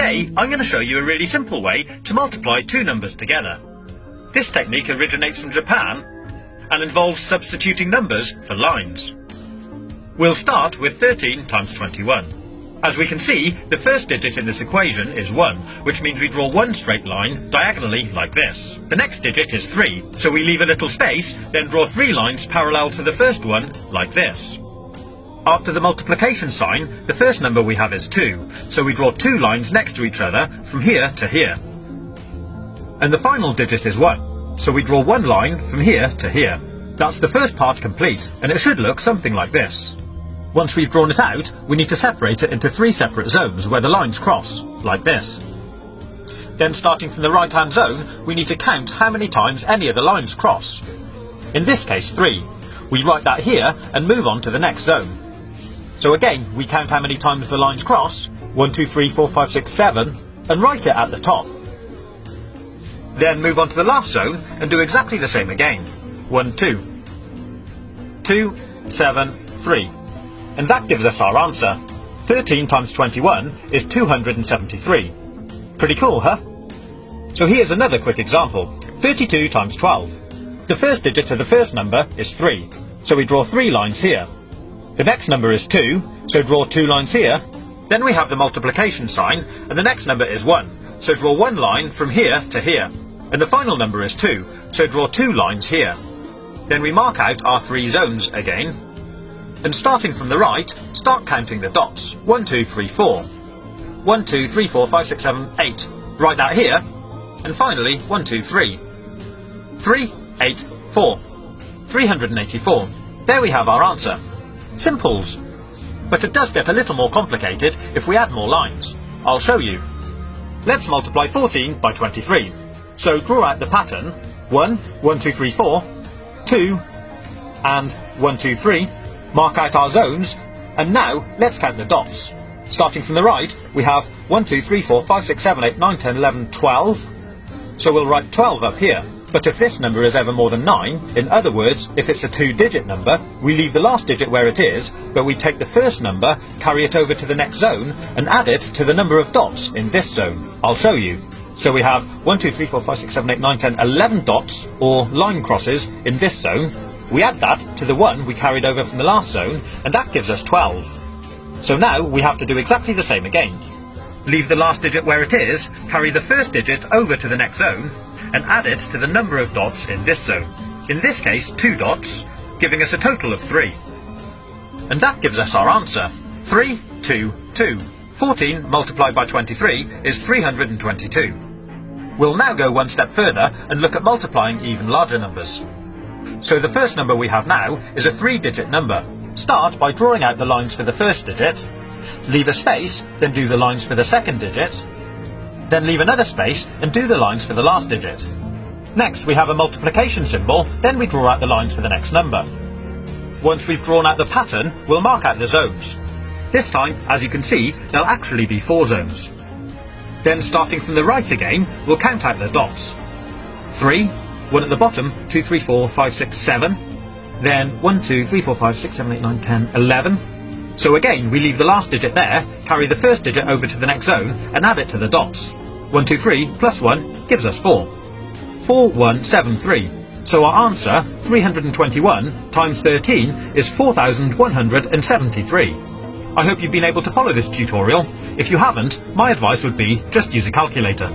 Today, I'm going to show you a really simple way to multiply two numbers together. This technique originates from Japan and involves substituting numbers for lines. We'll start with 13 times 21. As we can see, the first digit in this equation is 1, which means we draw one straight line diagonally like this. The next digit is 3, so we leave a little space, then draw 3 lines parallel to the first one like this. After the multiplication sign, the first number we have is 2, so we draw 2 lines next to each other from here to here. And the final digit is 1, so we draw 1 line from here to here. That's the first part complete, and it should look something like this. Once we've drawn it out, we need to separate it into 3 separate zones where the lines cross, like this. Then starting from the right-hand zone, we need to count how many times any of the lines cross. In this case, 3. We write that here and move on to the next zone. So again, we count how many times the lines cross, 1, 2, 3, 4, 5, 6, 7, and write it at the top. Then move on to the last zone and do exactly the same again. 1, 2. 2, 7, 3. And that gives us our answer. 13 times 21 is 273. Pretty cool, huh? So here's another quick example. 32 times 12. The first digit of the first number is 3, so we draw 3 lines here. The next number is 2, so draw 2 lines here. Then we have the multiplication sign, and the next number is 1, so draw 1 line from here to here. And the final number is 2, so draw 2 lines here. Then we mark out our 3 zones again. And starting from the right, start counting the dots. 1, 2, 3, 4. 1, 2, 3, 4, 5, 6, 7, 8. Write that here. And finally, 1, 2, 3. 3, 8, 4. 384. There we have our answer. Simples. But it does get a little more complicated if we add more lines. I'll show you. Let's multiply 14 by 23. So draw out the pattern. 1, 1, 2, 3, 4. 2, and 1, 2, 3. Mark out our zones, and now let's count the dots. Starting from the right, we have 1, 2, 3, 4, 5, 6, 7, 8, 9, 10, 11, 12. So we'll write 12 up here. But if this number is ever more than 9, in other words, if it's a 2-digit number, we leave the last digit where it is, but we take the first number, carry it over to the next zone, and add it to the number of dots in this zone. I'll show you. So we have 1, 2, 3, 4, 5, 6, 7, 8, 9, 10, 11 dots, or line crosses, in this zone. We add that to the 1 we carried over from the last zone, and that gives us 12. So now we have to do exactly the same again. Leave the last digit where it is, carry the first digit over to the next zone, and add it to the number of dots in this zone. In this case, 2 dots, giving us a total of 3. And that gives us our answer. 3, 2, 2. 14 multiplied by 23 is 322. We'll now go one step further and look at multiplying even larger numbers. So the first number we have now is a 3-digit number. Start by drawing out the lines for the first digit, leave a space, then do the lines for the second digit, then leave another space and do the lines for the last digit. Next we have a multiplication symbol, then we draw out the lines for the next number. Once we've drawn out the pattern, we'll mark out the zones. This time, as you can see, there'll actually be 4 zones. Then starting from the right again, we'll count out the dots. 3, 1 at the bottom, 2, 3, 4, 5, 6, 7. Then 1, 2, 3, 4, 5, 6, 7, 8, 9, 10, 11. So again, we leave the last digit there, carry the first digit over to the next zone, and add it to the dots. 1, 2, 3 plus 1 gives us 4. 4, 1, 7, 3. So our answer, 321 times 13, is 4,173. I hope you've been able to follow this tutorial. If you haven't, my advice would be just use a calculator.